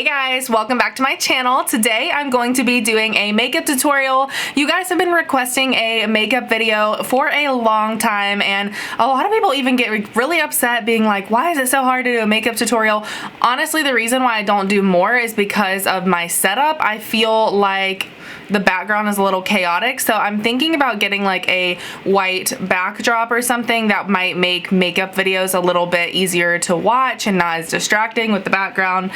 Hey guys, welcome back to my channel. Today I'm going to be doing a makeup tutorial. You guys have been requesting a makeup video for a long time, and a lot of people even get really upset being like, why is it so hard to do a makeup tutorial? Honestly, the reason why I don't do more is because of my setup. I feel like the background is a little chaotic, so I'm thinking about getting like a white backdrop or something that might make makeup videos a little bit easier to watch and not as distracting with the background.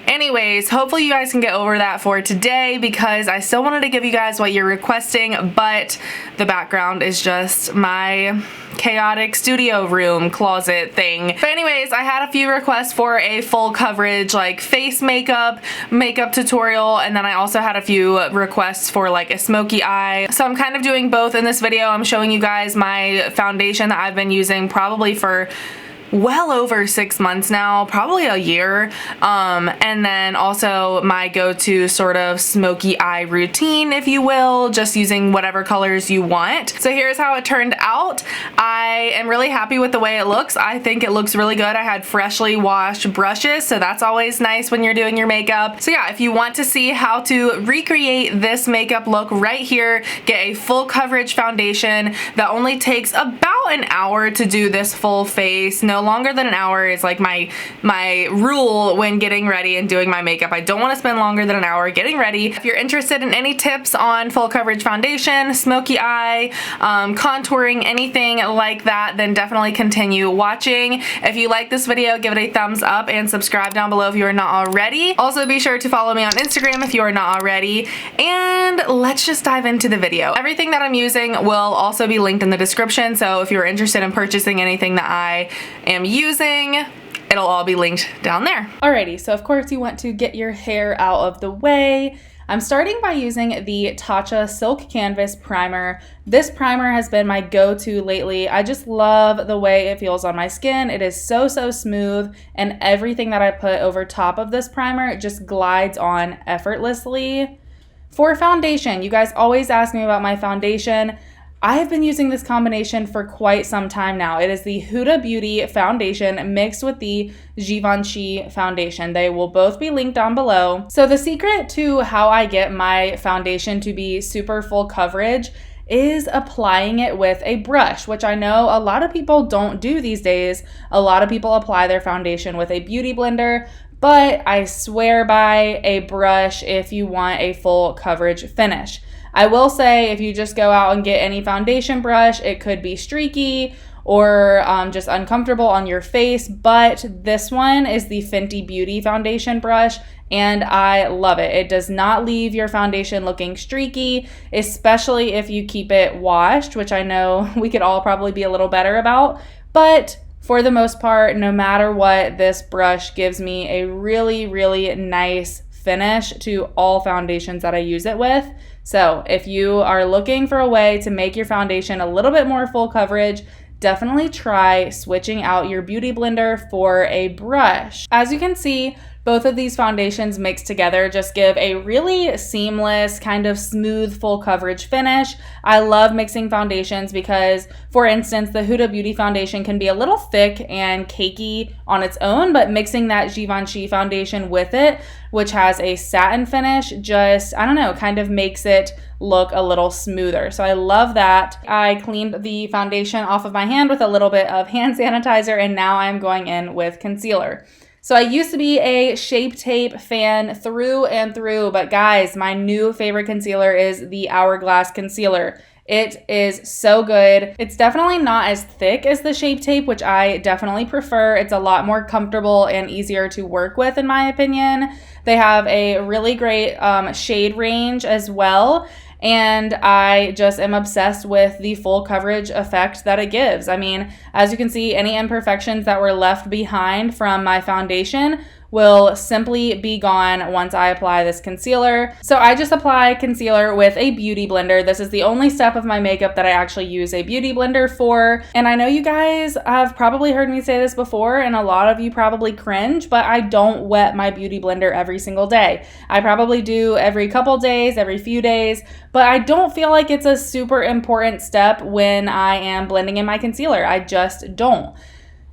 Anyways, hopefully you guys can get over that for today because I still wanted to give you guys what you're requesting, but the background is just my chaotic studio room closet thing. But anyways, I had a few requests for a full coverage like face makeup tutorial, and then I also had a few requests for like a smoky eye. So I'm kind of doing both in this video. I'm showing you guys my foundation that I've been using probably for well over 6 months now, probably a year, and then also my go-to sort of smoky eye routine, if you will, just using whatever colors you want. So here's how it turned out. I am really happy with the way it looks. I think it looks really good. I had freshly washed brushes, so that's always nice when you're doing your makeup. So yeah, if you want to see how to recreate this makeup look right here, get a full coverage foundation that only takes about an hour to do this full face. No longer than an hour is like my rule when getting ready and doing my makeup. I don't want to spend longer than an hour getting ready. If you're interested in any tips on full coverage foundation, smoky eye, contouring, anything like that, then definitely continue watching. If you like this video, give it a thumbs up and subscribe down below if you are not already. Also be sure to follow me on Instagram if you are not already, and let's just dive into the video. Everything that I'm using will also be linked in the description, so if you're interested in purchasing anything that I am using, it'll all be linked down there. Alrighty, so of course you want to get your hair out of the way. I'm starting by using the Tatcha Silk Canvas Primer. This primer has been my go-to lately. I just love the way it feels on my skin. It is so smooth, and everything that I put over top of this primer just glides on effortlessly. For foundation, you guys always ask me about my foundation. I have been using this combination for quite some time now. It is the Huda Beauty foundation mixed with the Givenchy foundation. They will both be linked down below. So the secret to how I get my foundation to be super full coverage is applying it with a brush, which I know a lot of people don't do these days. A lot of people apply their foundation with a beauty blender, but I swear by a brush if you want a full coverage finish. I will say if you just go out and get any foundation brush, it could be streaky or just uncomfortable on your face, but this one is the Fenty Beauty foundation brush, and I love it. It does not leave your foundation looking streaky, especially if you keep it washed, which I know we could all probably be a little better about, but for the most part, no matter what, this brush gives me a really nice finish to all foundations that I use it with. So if you are looking for a way to make your foundation a little bit more full coverage, definitely try switching out your beauty blender for a brush. As you can see, both of these foundations mixed together just give a really seamless, kind of smooth, full coverage finish. I love mixing foundations because, for instance, the Huda Beauty foundation can be a little thick and cakey on its own, but mixing that Givenchy foundation with it, which has a satin finish, just, I don't know, kind of makes it look a little smoother. So I love that. I cleaned the foundation off of my hand with a little bit of hand sanitizer, and now I'm going in with concealer. So I used to be a Shape Tape fan through and through, but guys, my new favorite concealer is the Hourglass concealer. It is so good. It's definitely not as thick as the Shape Tape, which I definitely prefer. It's a lot more comfortable and easier to work with, in my opinion. They have a really great shade range as well. And I just am obsessed with the full coverage effect that it gives. I mean, as you can see, any imperfections that were left behind from my foundation will simply be gone once I apply this concealer. So I just apply concealer with a beauty blender. This is the only step of my makeup that I actually use a beauty blender for. And I know you guys have probably heard me say this before, and a lot of you probably cringe, but I don't wet my beauty blender every single day. I probably do every couple days, every few days, but I don't feel like it's a super important step when I am blending in my concealer. I just don't.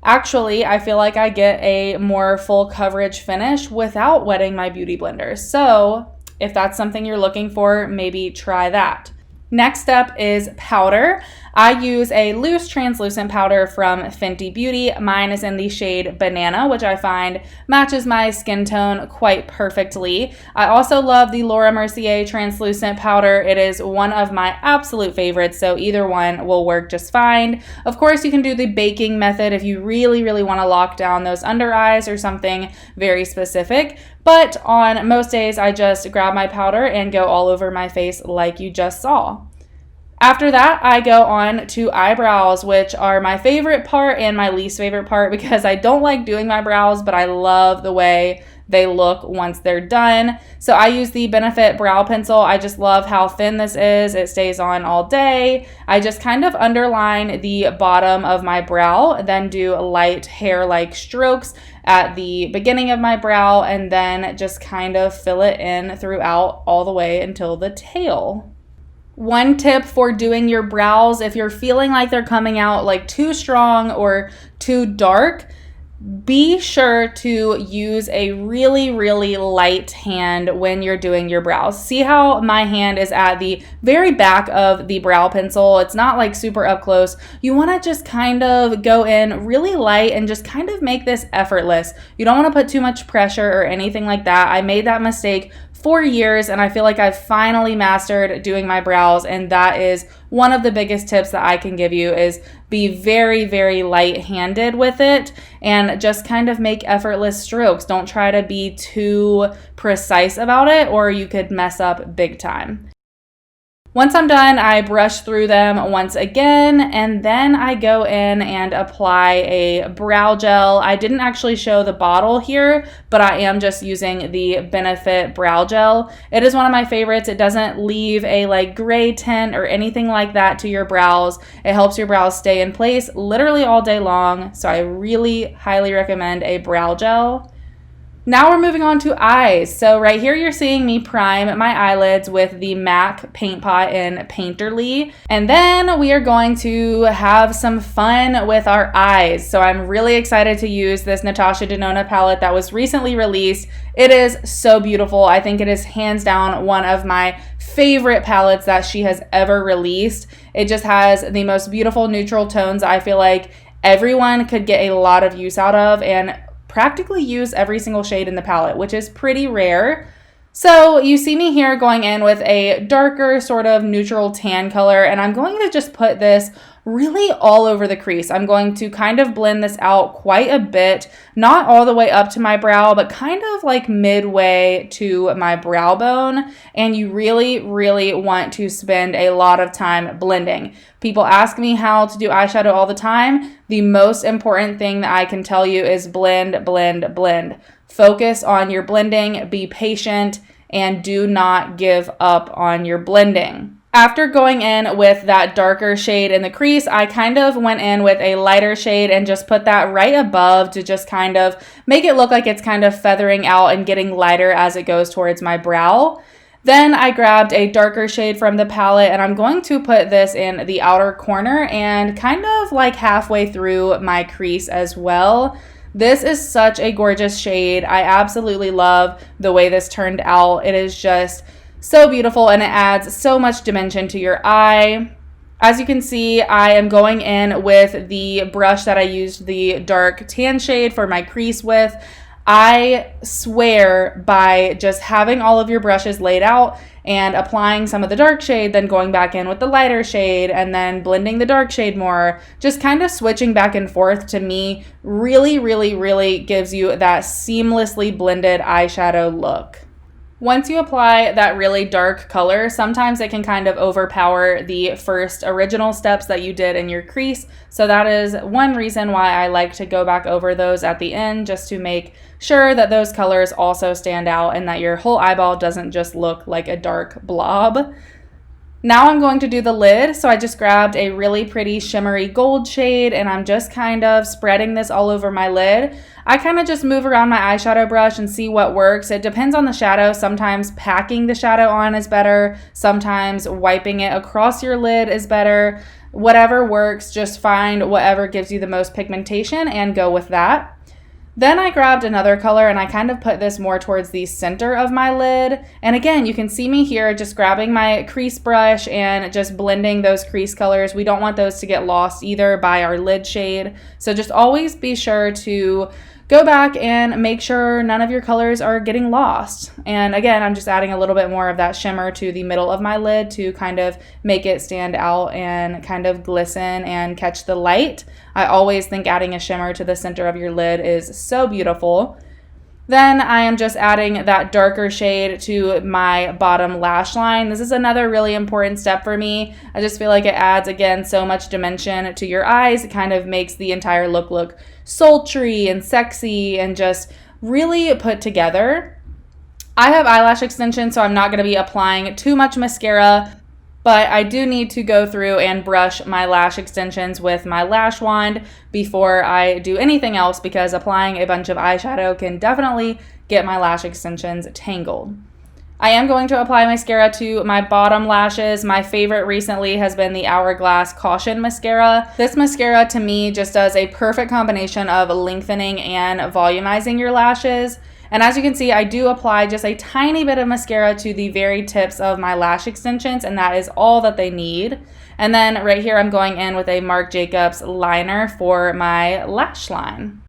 Actually, I feel like I get a more full coverage finish without wetting my beauty blender. So if that's something you're looking for, maybe try that. Next up is powder. I use a loose translucent powder from Fenty Beauty. Mine is in the shade Banana, which I find matches my skin tone quite perfectly. I also love the Laura Mercier translucent powder. It is one of my absolute favorites, so either one will work just fine. Of course, you can do the baking method if you really, really want to lock down those under eyes or something very specific. But on most days, I just grab my powder and go all over my face like you just saw. After that, I go on to eyebrows, which are my favorite part and my least favorite part because I don't like doing my brows, but I love the way they look once they're done. So I use the Benefit Brow Pencil. I just love how thin this is. It stays on all day. I just kind of underline the bottom of my brow, then do light hair-like strokes at the beginning of my brow, and then just kind of fill it in throughout all the way until the tail. One tip for doing your brows, if you're feeling like they're coming out like too strong or too dark, be sure to use a really, really light hand when you're doing your brows. See how my hand is at the very back of the brow pencil? It's not like super up close. You want to just kind of go in really light and just kind of make this effortless. You don't want to put too much pressure or anything like that. I made that mistake for years, and I feel like I've finally mastered doing my brows, and that is one of the biggest tips that I can give you is be very, very light-handed with it and just kind of make effortless strokes. Don't try to be too precise about it or you could mess up big time. Once I'm done, I brush through them once again, and then I go in and apply a brow gel. I didn't actually show the bottle here, but I am just using the Benefit Brow Gel. It is one of my favorites. It doesn't leave a like gray tint or anything like that to your brows. It helps your brows stay in place literally all day long, so I really highly recommend a brow gel. Now we're moving on to eyes. So right here you're seeing me prime my eyelids with the MAC Paint Pot in Painterly. And then we are going to have some fun with our eyes. So I'm really excited to use this Natasha Denona palette that was recently released. It is so beautiful. I think it is hands down one of my favorite palettes that she has ever released. It just has the most beautiful neutral tones I feel like everyone could get a lot of use out of and practically use every single shade in the palette, which is pretty rare. So you see me here going in with a darker sort of neutral tan color, and I'm going to just put this really all over the crease. I'm going to kind of blend this out quite a bit, not all the way up to my brow, but kind of like midway to my brow bone. And you really, really want to spend a lot of time blending. People ask me how to do eyeshadow all the time. The most important thing that I can tell you is blend, blend, blend. Focus on your blending, be patient, and do not give up on your blending. After going in with that darker shade in the crease, I kind of went in with a lighter shade and just put that right above to just kind of make it look like it's kind of feathering out and getting lighter as it goes towards my brow. Then I grabbed a darker shade from the palette and I'm going to put this in the outer corner and kind of like halfway through my crease as well. This is such a gorgeous shade. I absolutely love the way this turned out. It is just so beautiful and it adds so much dimension to your eye. As you can see, I am going in with the brush that I used the dark tan shade for my crease with. I swear by just having all of your brushes laid out and applying some of the dark shade, then going back in with the lighter shade and then blending the dark shade more, just kind of switching back and forth to me really, really, really gives you that seamlessly blended eyeshadow look. Once you apply that really dark color, sometimes it can kind of overpower the first original steps that you did in your crease. So that is one reason why I like to go back over those at the end, just to make sure that those colors also stand out and that your whole eyeball doesn't just look like a dark blob. Now I'm going to do the lid. So I just grabbed a really pretty shimmery gold shade and I'm just kind of spreading this all over my lid. I kind of just move around my eyeshadow brush and see what works. It depends on the shadow. Sometimes packing the shadow on is better. Sometimes wiping it across your lid is better. Whatever works, just find whatever gives you the most pigmentation and go with that. Then I grabbed another color and I kind of put this more towards the center of my lid. And again, you can see me here just grabbing my crease brush and just blending those crease colors. We don't want those to get lost either by our lid shade. So just always be sure to go back and make sure none of your colors are getting lost. And again, I'm just adding a little bit more of that shimmer to the middle of my lid to kind of make it stand out and kind of glisten and catch the light. I always think adding a shimmer to the center of your lid is so beautiful. Then I am just adding that darker shade to my bottom lash line. This is another really important step for me. I just feel like it adds, again, so much dimension to your eyes. It kind of makes the entire look sultry and sexy and just really put together. I have eyelash extensions, so I'm not going to be applying too much mascara, but I do need to go through and brush my lash extensions with my lash wand before I do anything else because applying a bunch of eyeshadow can definitely get my lash extensions tangled. I am going to apply mascara to my bottom lashes. My favorite recently has been the Hourglass Caution Mascara. This mascara to me just does a perfect combination of lengthening and volumizing your lashes. And as you can see, I do apply just a tiny bit of mascara to the very tips of my lash extensions, and that is all that they need. And then right here, I'm going in with a Marc Jacobs liner for my lash line.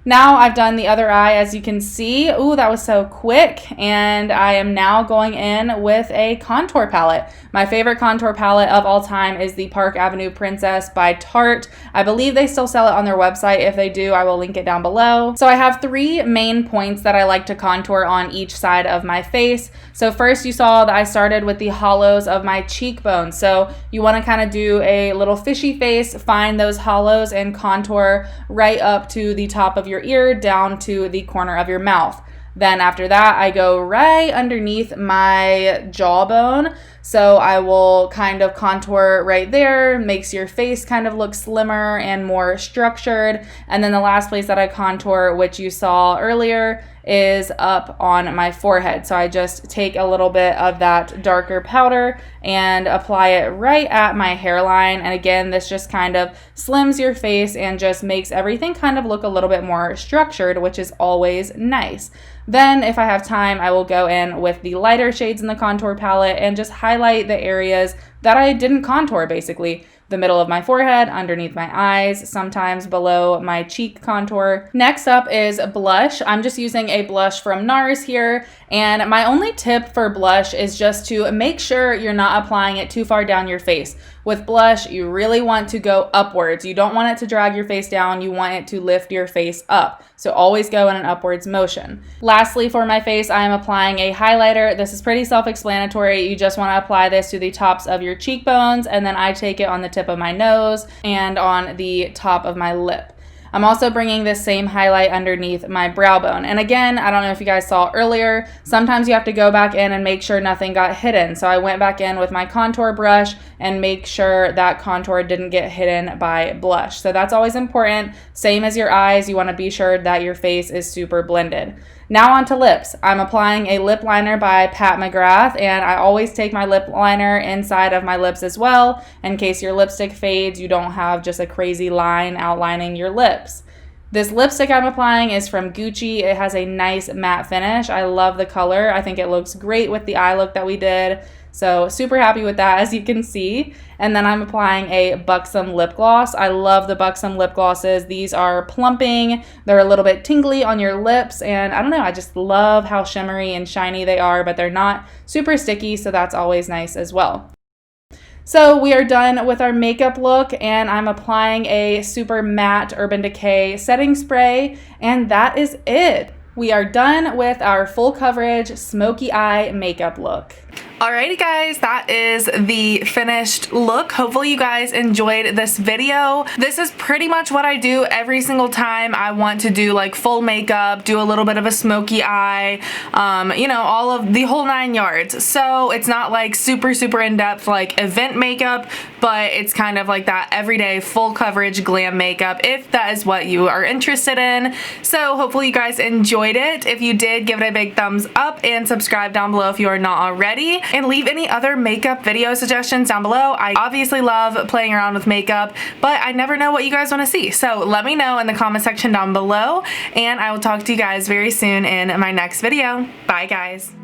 Now I've done the other eye, as you can see. Ooh, that was so quick. And I am now going in with a contour palette. My favorite contour palette of all time is the Park Avenue Princess by Tarte. I believe they still sell it on their website. If they do, I will link it down below. So I have 3 main points that I like to contour on each side of my face. So first you saw that I started with the hollows of my cheekbones. So you want to kind of do a little fishy face, find those hollows and contour right up to the top of your ear down to the corner of your mouth. Then after that, I go right underneath my jawbone. So I will kind of contour right there, makes your face kind of look slimmer and more structured. And then the last place that I contour, which you saw earlier, is up on my forehead. So I just take a little bit of that darker powder and apply it right at my hairline. And again, this just kind of slims your face and just makes everything kind of look a little bit more structured, which is always nice. Then if I have time, I will go in with the lighter shades in the contour palette and just highlight the areas that I didn't contour, basically. The middle of my forehead, underneath my eyes, sometimes below my cheek contour. Next up is blush. I'm just using a blush from NARS here, and my only tip for blush is just to make sure you're not applying it too far down your face. With blush, you really want to go upwards. You don't want it to drag your face down. You want it to lift your face up. So always go in an upwards motion. Lastly, for my face, I am applying a highlighter. This is pretty self-explanatory. You just want to apply this to the tops of your cheekbones, and then I take it on the tip of my nose and on the top of my lip. I'm also bringing this same highlight underneath my brow bone. And again, I don't know if you guys saw earlier, sometimes you have to go back in and make sure nothing got hidden. So I went back in with my contour brush and make sure that contour didn't get hidden by blush. So that's always important. Same as your eyes, you want to be sure that your face is super blended. Now onto lips. I'm applying a lip liner by Pat McGrath, and I always take my lip liner inside of my lips as well. In case your lipstick fades, you don't have just a crazy line outlining your lips. This lipstick I'm applying is from Gucci. It has a nice matte finish. I love the color. I think it looks great with the eye look that we did. So super happy with that, as you can see. And then I'm applying a Buxom lip gloss. I love the Buxom lip glosses. These are plumping. They're a little bit tingly on your lips. And I don't know, I just love how shimmery and shiny they are, but they're not super sticky, so that's always nice as well. So we are done with our makeup look, and I'm applying a super matte Urban Decay setting spray, and that is it. We are done with our full coverage smoky eye makeup look. Alrighty guys, that is the finished look. Hopefully you guys enjoyed this video. This is pretty much what I do every single time I want to do like full makeup, do a little bit of a smoky eye, you know, all of the whole 9 yards. So it's not like super in-depth like event makeup, but it's kind of like that everyday full coverage glam makeup if that is what you are interested in. So hopefully you guys enjoyed it. If you did, give it a big thumbs up and subscribe down below if you are not already. And leave any other makeup video suggestions down below. I obviously love playing around with makeup, but I never know what you guys want to see. So let me know in the comment section down below, and I will talk to you guys very soon in my next video. Bye guys.